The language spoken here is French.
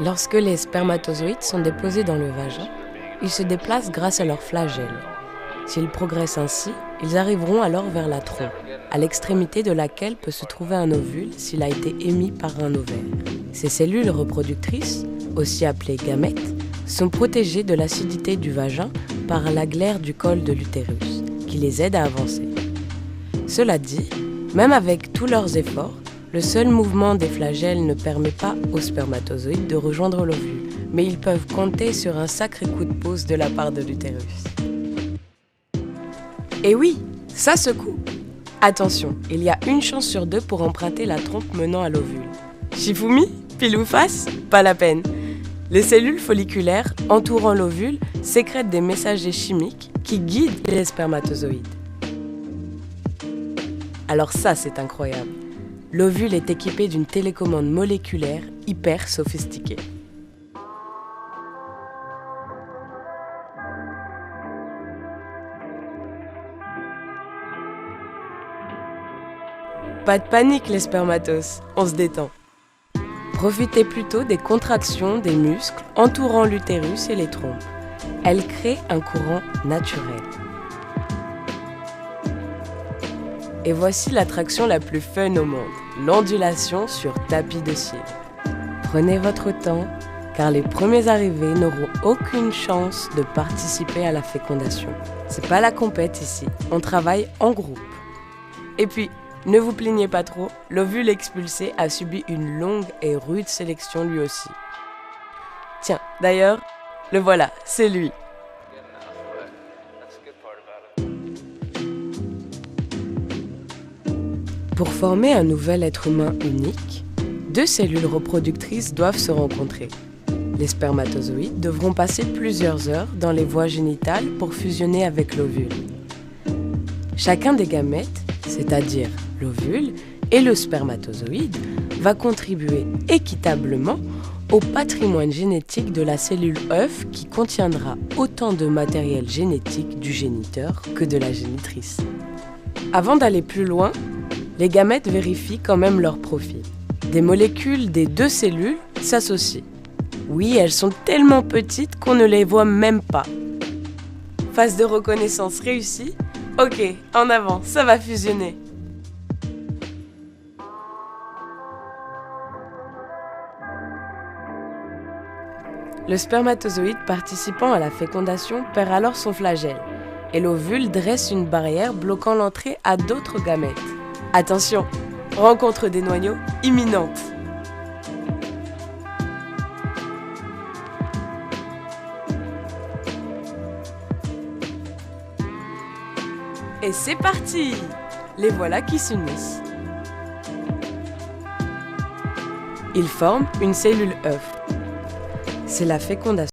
Lorsque les spermatozoïdes sont déposés dans le vagin, ils se déplacent grâce à leurs flagelles. S'ils progressent ainsi, ils arriveront alors vers la trompe, à l'extrémité de laquelle peut se trouver un ovule s'il a été émis par un ovaire. Ces cellules reproductrices, aussi appelées gamètes, sont protégées de l'acidité du vagin par la glaire du col de l'utérus, qui les aide à avancer. Cela dit, même avec tous leurs efforts, le seul mouvement des flagelles ne permet pas aux spermatozoïdes de rejoindre l'ovule, mais ils peuvent compter sur un sacré coup de pouce de la part de l'utérus. Et oui, ça secoue! Attention, il y a une chance sur deux pour emprunter la trompe menant à l'ovule. Shifumi? Pile ou face? Pas la peine. Les cellules folliculaires entourant l'ovule sécrètent des messagers chimiques qui guident les spermatozoïdes. Alors ça, c'est incroyable. L'ovule est équipé d'une télécommande moléculaire hyper sophistiquée. Pas de panique les spermatos, on se détend. Profitez plutôt des contractions des muscles entourant l'utérus et les trompes. Elles créent un courant naturel. Et voici l'attraction la plus fun au monde, l'ondulation sur tapis de cire. Prenez votre temps, car les premiers arrivés n'auront aucune chance de participer à la fécondation. C'est pas la compète ici, on travaille en groupe. Et puis, ne vous plaignez pas trop, l'ovule expulsé a subi une longue et rude sélection lui aussi. Tiens, d'ailleurs, le voilà, c'est lui. Pour former un nouvel être humain unique, deux cellules reproductrices doivent se rencontrer. Les spermatozoïdes devront passer plusieurs heures dans les voies génitales pour fusionner avec l'ovule. Chacun des gamètes, c'est-à-dire l'ovule et le spermatozoïde, va contribuer équitablement au patrimoine génétique de la cellule œuf qui contiendra autant de matériel génétique du géniteur que de la génitrice. Avant d'aller plus loin, les gamètes vérifient quand même leur profil. Des molécules des deux cellules s'associent. Oui, elles sont tellement petites qu'on ne les voit même pas. Phase de reconnaissance réussie. Ok, en avant, ça va fusionner. Le spermatozoïde participant à la fécondation perd alors son flagelle et l'ovule dresse une barrière bloquant l'entrée à d'autres gamètes. Attention, rencontre des noyaux imminente. Et c'est parti! Les voilà qui s'unissent. Ils forment une cellule œuf. C'est la fécondation.